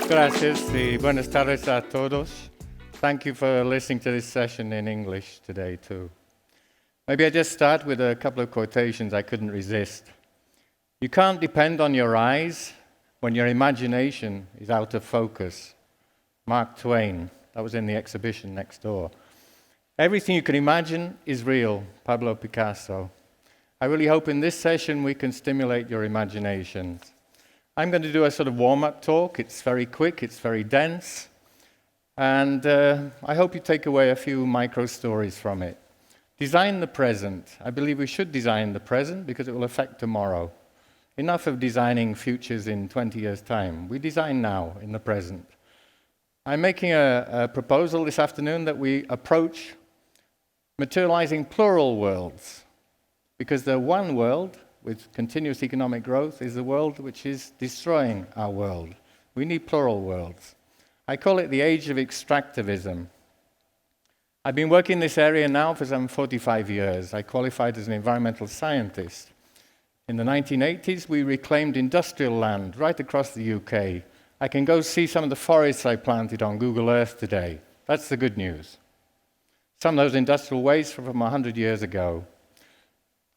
Gracias y buenas tardes a todos. Thank you for listening to this session in English today too. Maybe I just start with a couple of quotations I couldn't resist. You can't depend on your eyes when your imagination is out of focus. Mark Twain. That was in the exhibition next door. Everything you can imagine is real. Pablo Picasso. I really hope in this session we can stimulate your imaginations. I'm going to do a sort of warm-up talk. It's very quick, it's very dense, and I hope you take away a few micro-stories from it. Design the present. I believe we should design the present because it will affect tomorrow. Enough of designing futures in 20 years' time. We design now, in the present. I'm making a proposal this afternoon that we approach materializing plural worlds, because the one world with continuous economic growth is the world which is destroying our world. We need plural worlds. I call it the age of extractivism. I've been working in this area now for some 45 years. I qualified as an environmental scientist. In the 1980s, we reclaimed industrial land right across the UK. I can go see some of the forests I planted on Google Earth today. That's the good news. Some of those industrial wastes were from 100 years ago.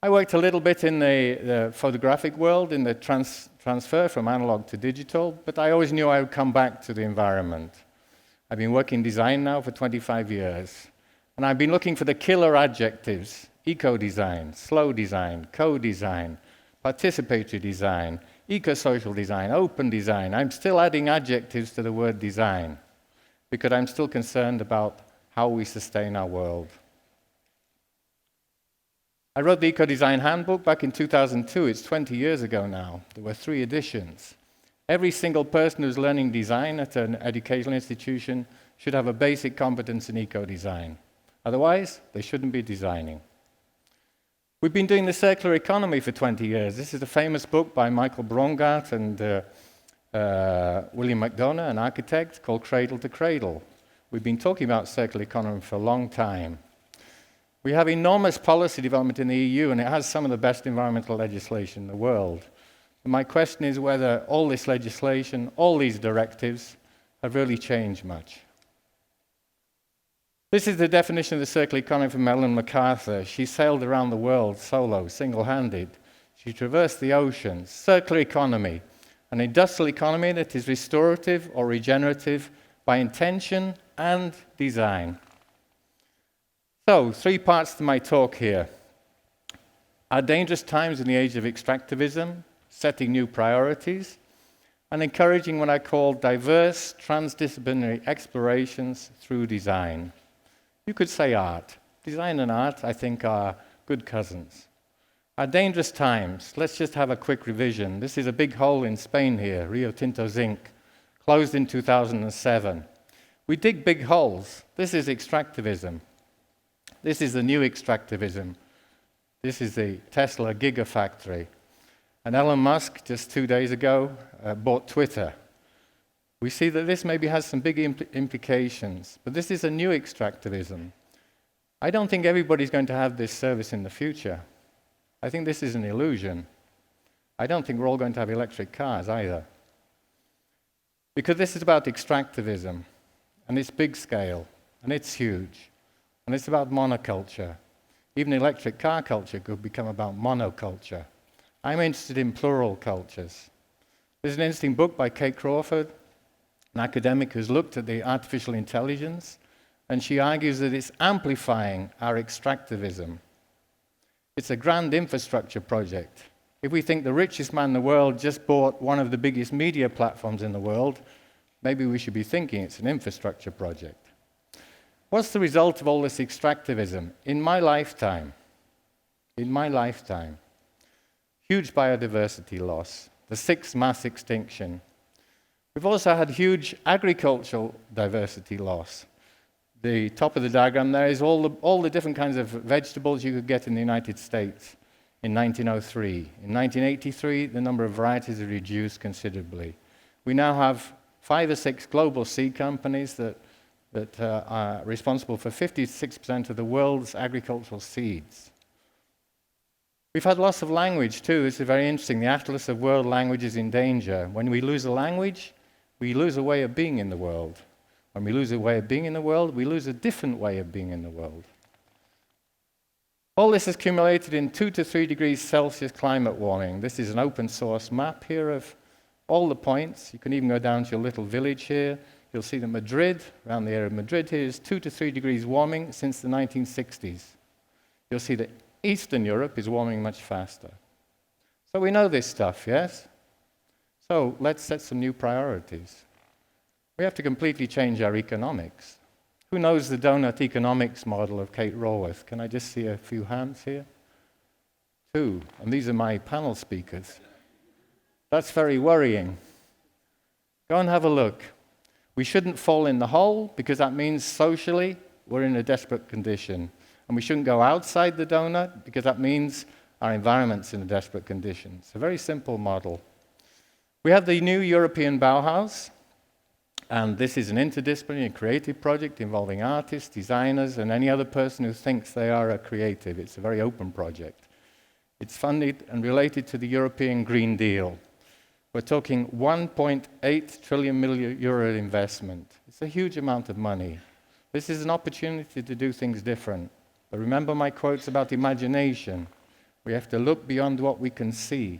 I worked a little bit in the photographic world, in the transfer from analog to digital, but I always knew I would come back to the environment. I've been working in design now for 25 years, and I've been looking for the killer adjectives: eco-design, slow design, co-design, participatory design, eco-social design, open design. I'm still adding adjectives to the word design, because I'm still concerned about how we sustain our world. I wrote the Eco-Design Handbook back in 2002. It's 20 years ago now. There were 3 editions. Every single person who's learning design at an educational institution should have a basic competence in eco-design. Otherwise, they shouldn't be designing. We've been doing the circular economy for 20 years. This is a famous book by Michael Braungart and William McDonough, an architect, called Cradle to Cradle. We've been talking about circular economy for a long time. We have enormous policy development in the EU, and it has some of the best environmental legislation in the world. And my question is whether all this legislation, all these directives, have really changed much. This is the definition of the circular economy from Ellen MacArthur. She sailed around the world solo, single-handed. She traversed the oceans. Circular economy, an industrial economy that is restorative or regenerative by intention and design. So, 3 parts to my talk here. Our dangerous times in the age of extractivism, setting new priorities, and encouraging what I call diverse, transdisciplinary explorations through design. You could say art. Design and art, I think, are good cousins. Our dangerous times, let's just have a quick revision. This is a big hole in Spain here, Rio Tinto zinc, closed in 2007. We dig big holes. This is extractivism. This is the new extractivism. This is the Tesla gigafactory. And Elon Musk, just 2 days ago, bought Twitter. We see that this maybe has some big implications, but this is a new extractivism. I don't think everybody's going to have this service in the future. I think this is an illusion. I don't think we're all going to have electric cars either. Because this is about extractivism, and it's big scale, and it's huge. And it's about monoculture. Even electric car culture could become about monoculture. I'm interested in plural cultures. There's an interesting book by Kate Crawford, an academic who's looked at the artificial intelligence, and she argues that it's amplifying our extractivism. It's a grand infrastructure project. If we think the richest man in the world just bought one of the biggest media platforms in the world, maybe we should be thinking it's an infrastructure project. What's the result of all this extractivism? In my lifetime, huge biodiversity loss, the 6th mass extinction. We've also had huge agricultural diversity loss. The top of the diagram there is all the different kinds of vegetables you could get in the United States in 1903. In 1983, the number of varieties had reduced considerably. We now have 5 or 6 global seed companies that are responsible for 56% of the world's agricultural seeds. We've had loss of language too. This is very interesting. The Atlas of World Languages in danger. When we lose a language, we lose a way of being in the world. When we lose a way of being in the world, we lose a different way of being in the world. All this is accumulated in 2 to 3 degrees Celsius climate warming. This is an open source map here of all the points. You can even go down to your little village here. You'll see that Madrid, around the area of Madrid here, is 2 to 3 degrees warming since the 1960s. You'll see that Eastern Europe is warming much faster. So we know this stuff, yes? So let's set some new priorities. We have to completely change our economics. Who knows the donut economics model of Kate Raworth? Can I just see a few hands here? 2, and these are my panel speakers. That's very worrying. Go and have a look. We shouldn't fall in the hole because that means socially we're in a desperate condition. And we shouldn't go outside the donut because that means our environment's in a desperate condition. It's a very simple model. We have the new European Bauhaus, and this is an interdisciplinary creative project involving artists, designers, and any other person who thinks they are a creative. It's a very open project. It's funded and related to the European Green Deal. We're talking 1.8 trillion euro investment. It's a huge amount of money. This is an opportunity to do things different. But remember my quotes about imagination. We have to look beyond what we can see.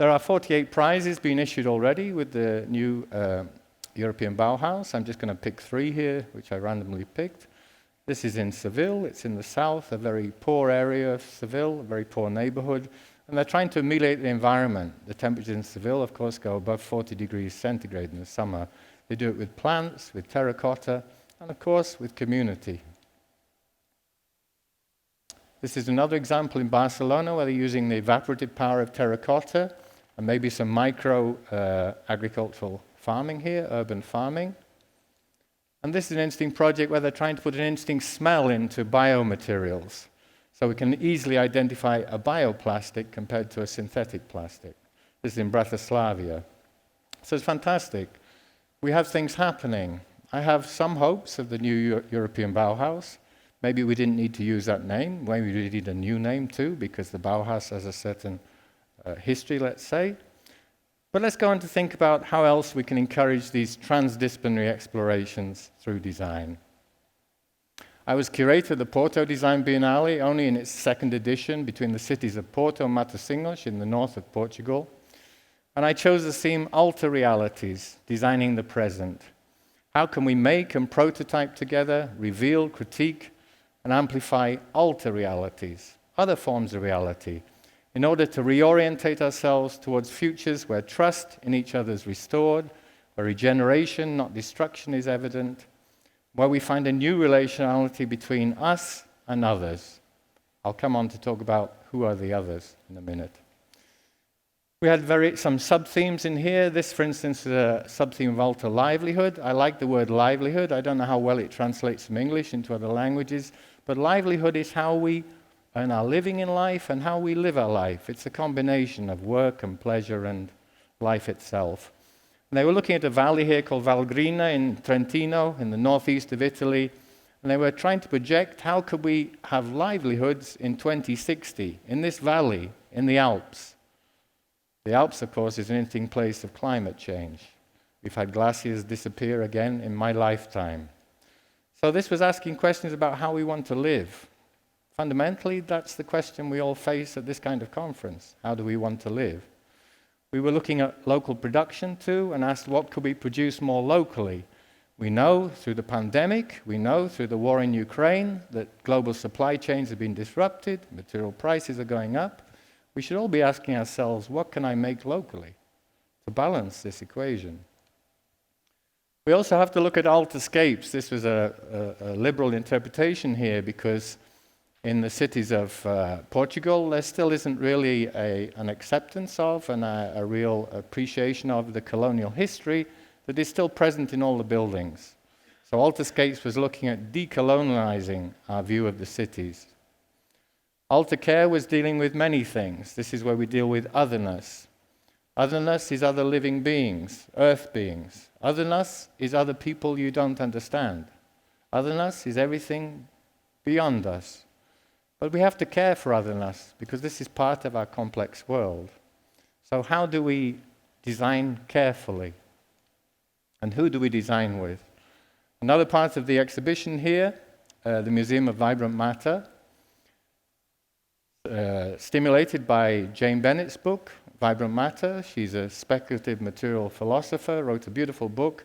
There are 48 prizes being issued already with the new European Bauhaus. I'm just going to pick 3 here, which I randomly picked. This is in Seville. It's in the south, a very poor area of Seville, a very poor neighborhood. And they're trying to ameliorate the environment. The temperatures in Seville, of course, go above 40 degrees centigrade in the summer. They do it with plants, with terracotta, and of course, with community. This is another example in Barcelona where they're using the evaporative power of terracotta and maybe some micro agricultural farming here, urban farming. And this is an interesting project where they're trying to put an interesting smell into biomaterials. So we can easily identify a bioplastic compared to a synthetic plastic. This is in Bratislava. So it's fantastic. We have things happening. I have some hopes of the new European Bauhaus. Maybe we didn't need to use that name. Maybe we need a new name too, because the Bauhaus has a certain history, let's say. But let's go on to think about how else we can encourage these transdisciplinary explorations through design. I was curator of the Porto Design Biennale, only in its 2nd edition, between the cities of Porto and Matosinhos in the north of Portugal. And I chose the theme Alter Realities, Designing the Present. How can we make and prototype together, reveal, critique, and amplify alter realities, other forms of reality, in order to reorientate ourselves towards futures where trust in each other is restored, where regeneration, not destruction, is evident, where we find a new relationality between us and others. I'll come on to talk about who are the others in a minute. We had some sub-themes in here. This, for instance, is a sub-theme of alter livelihood. I like the word livelihood. I don't know how well it translates from English into other languages, but livelihood is how we earn our living in life and how we live our life. It's a combination of work and pleasure and life itself. And they were looking at a valley here called Valgrina in Trentino, in the northeast of Italy, and they were trying to project how could we have livelihoods in 2060 in this valley, in the Alps. The Alps, of course, is an interesting place of climate change. We've had glaciers disappear again in my lifetime. So this was asking questions about how we want to live. Fundamentally, that's the question we all face at this kind of conference. How do we want to live? We were looking at local production too and asked what could we produce more locally. We know through the pandemic, we know through the war in Ukraine that global supply chains have been disrupted, material prices are going up. We should all be asking ourselves, what can I make locally to balance this equation? We also have to look at alterscapes. This was a liberal interpretation here because in the cities of Portugal, there still isn't really an acceptance of and a real appreciation of the colonial history that is still present in all the buildings. So Alterscapes was looking at decolonializing our view of the cities. Altercare was dealing with many things. This is where we deal with otherness. Otherness is other living beings, earth beings. Otherness is other people you don't understand. Otherness is everything beyond us. But we have to care for otherness because this is part of our complex world. So how do we design carefully. And who do we design with? Another part of the exhibition here, the Museum of Vibrant Matter, stimulated by Jane Bennett's book, Vibrant Matter. She's a speculative material philosopher, wrote a beautiful book.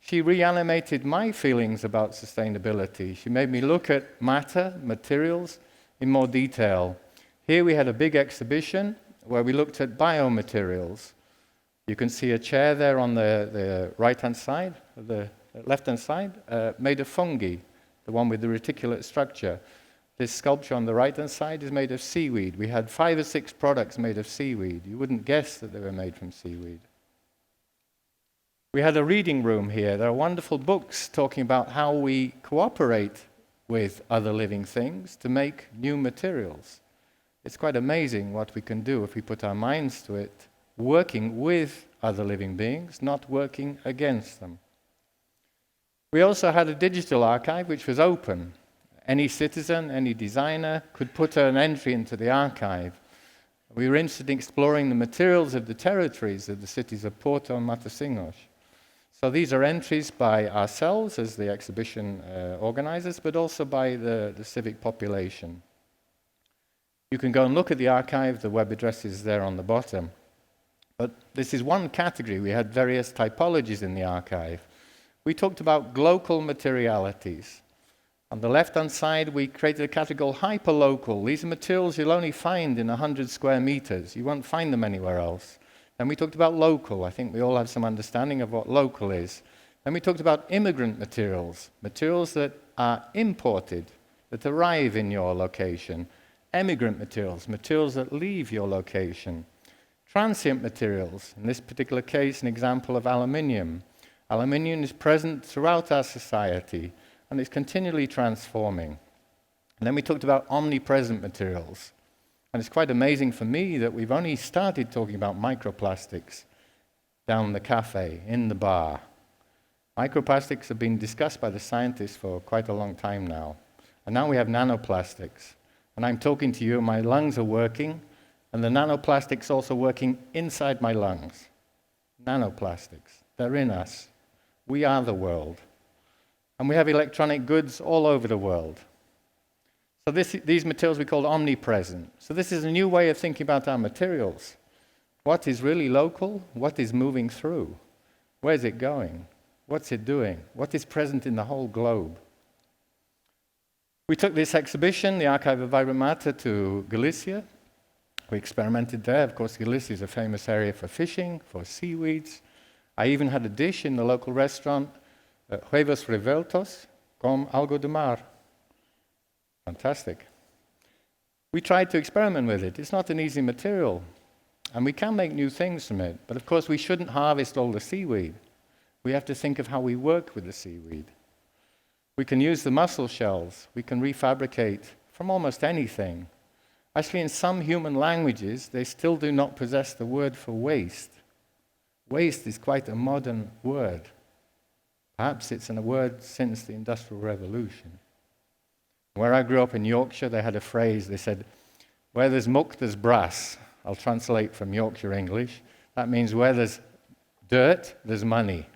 She reanimated my feelings about sustainability. She made me look at matter, materials, in more detail. Here we had a big exhibition where we looked at biomaterials. You can see a chair there on the right-hand side, the left-hand side, made of fungi, the one with the reticulate structure. This sculpture on the right-hand side is made of seaweed. We had 5 or 6 products made of seaweed. You wouldn't guess that they were made from seaweed. We had a reading room here. There are wonderful books talking about how we cooperate with other living things to make new materials. It's quite amazing what we can do if we put our minds to it, working with other living beings, not working against them. We also had a digital archive which was open. Any citizen, any designer could put an entry into the archive. We were interested in exploring the materials of the territories of the cities of Porto and Matosinhos. So these are entries by ourselves as the exhibition organizers, but also by the civic population. You can go and look at the archive. The web address is there on the bottom. But this is one category. We had various typologies in the archive. We talked about local materialities. On the left-hand side, we created a category called hyperlocal. These are materials you'll only find in 100 square meters. You won't find them anywhere else. Then we talked about local. I think we all have some understanding of what local is. Then we talked about immigrant materials, materials that are imported, that arrive in your location. Emigrant materials, materials that leave your location. Transient materials, in this particular case, an example of aluminium. Aluminium is present throughout our society, and it's continually transforming. And then we talked about omnipresent materials. And it's quite amazing for me that we've only started talking about microplastics down the cafe, in the bar. Microplastics have been discussed by the scientists for quite a long time now. And now we have nanoplastics. And I'm talking to you, my lungs are working, and the nanoplastics also working inside my lungs. Nanoplastics, they're in us. We are the world. And we have electronic goods all over the world. So these materials we call omnipresent. So this is a new way of thinking about our materials. What is really local? What is moving through? Where's it going? What's it doing? What is present in the whole globe? We took this exhibition, the Archive of Vibrant Matter, to Galicia. We experimented there. Of course, Galicia is a famous area for fishing, for seaweeds. I even had a dish in the local restaurant, huevos revueltos con algo de mar. Fantastic. We tried to experiment with it. It's not an easy material, and we can make new things from it. But of course, we shouldn't harvest all the seaweed. We have to think of how we work with the seaweed. We can use the mussel shells. We can refabricate from almost anything. Actually, in some human languages, they still do not possess the word for waste. Waste is quite a modern word. Perhaps it's a word since the Industrial Revolution. Where I grew up in Yorkshire, they had a phrase. They said, where there's muck, there's brass. I'll translate from Yorkshire English. That means where there's dirt, there's money.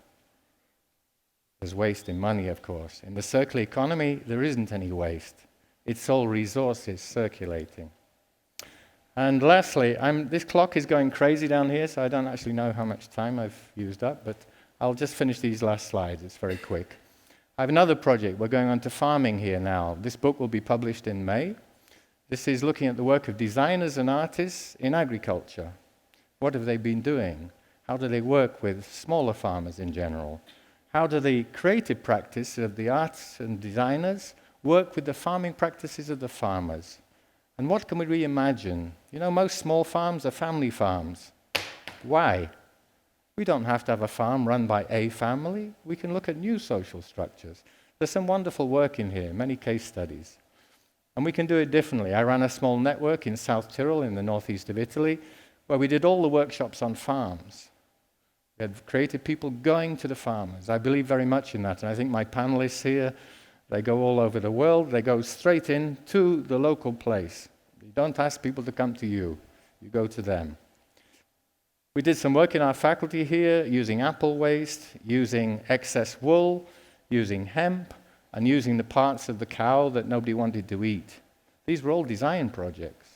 There's waste in money, of course. In the circular economy, there isn't any waste. It's all resources circulating. And lastly, this clock is going crazy down here, so I don't actually know how much time I've used up, but I'll just finish these last slides. It's very quick. I have another project. We're going on to farming here now. This book will be published in May. This is looking at the work of designers and artists in agriculture. What have they been doing? How do they work with smaller farmers in general? How do the creative practice of the arts and designers work with the farming practices of the farmers? And what can we reimagine? You know, most small farms are family farms. Why? We don't have to have a farm run by a family. We can look at new social structures. There's some wonderful work in here, many case studies. And we can do it differently. I ran a small network in South Tyrol in the northeast of Italy where we did all the workshops on farms. We had creative people going to the farmers. I believe very much in that. And I think my panelists here, they go all over the world. They go straight in to the local place. You don't ask people to come to you. You go to them. We did some work in our faculty here using apple waste, using excess wool, using hemp, and using the parts of the cow that nobody wanted to eat. These were all design projects.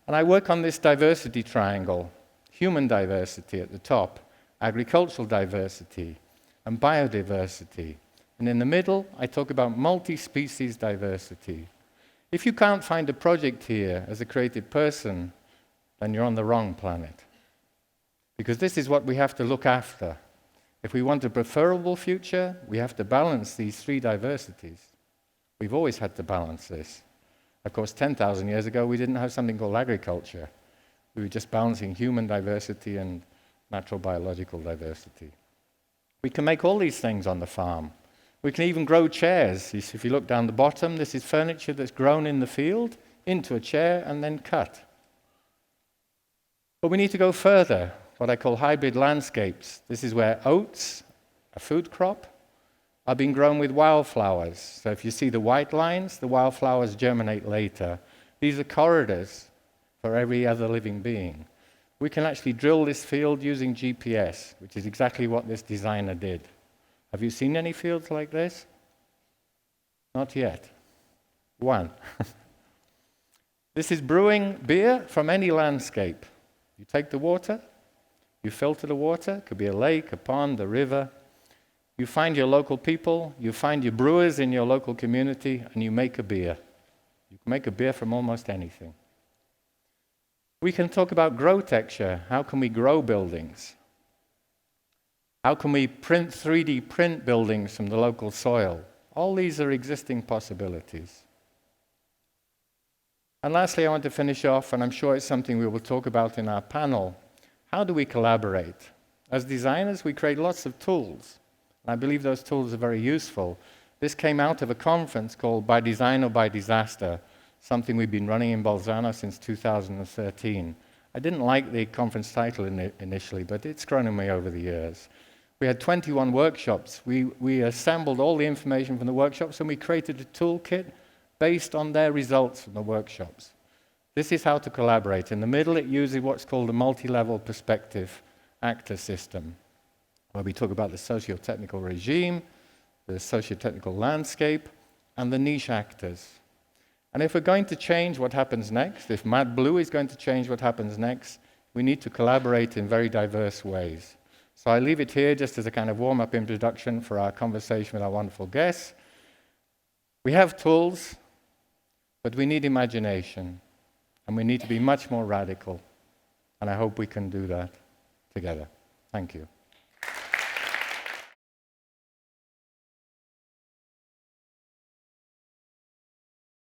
And I work on this diversity triangle, human diversity at the top, agricultural diversity, and biodiversity. And in the middle, I talk about multi-species diversity. If you can't find a project here as a creative person, then you're on the wrong planet. Because this is what we have to look after. If we want a preferable future, we have to balance these three diversities. We've always had to balance this. Of course, 10,000 years ago, we didn't have something called agriculture. We were just balancing human diversity and natural biological diversity. We can make all these things on the farm. We can even grow chairs. If you look down the bottom, this is furniture that's grown in the field into a chair and then cut. But we need to go further, what I call hybrid landscapes. This is where oats, a food crop, are being grown with wildflowers. So if you see the white lines, the wildflowers germinate later. These are corridors for every other living being. We can actually drill this field using GPS, which is exactly what this designer did. Have you seen any fields like this? Not yet. One. This is brewing beer from any landscape. You take the water, you filter the water, it could be a lake, a pond, a river. You find your local people, you find your brewers in your local community, and you make a beer. You can make a beer from almost anything. We can talk about grow texture. How can we grow buildings? How can we 3D print buildings from the local soil? All these are existing possibilities. And lastly, I want to finish off, and I'm sure it's something we will talk about in our panel. How do we collaborate? As designers, we create lots of tools. And I believe those tools are very useful. This came out of a conference called By Design or By Disaster, something we've been running in Bolzano since 2013. I didn't like the conference title initially, but it's grown on me over the years. We had 21 workshops. We assembled all the information from the workshops, and we created a toolkit based on their results from the workshops. This is how to collaborate. In the middle, it uses what's called a multi-level perspective actor system, where we talk about the socio-technical regime, the socio-technical landscape, and the niche actors. And if we're going to change what happens next, if Madblue is going to change what happens next, we need to collaborate in very diverse ways. So I leave it here just as a kind of warm-up introduction for our conversation with our wonderful guests. We have tools, but we need imagination, and we need to be much more radical. And I hope we can do that together. Thank you.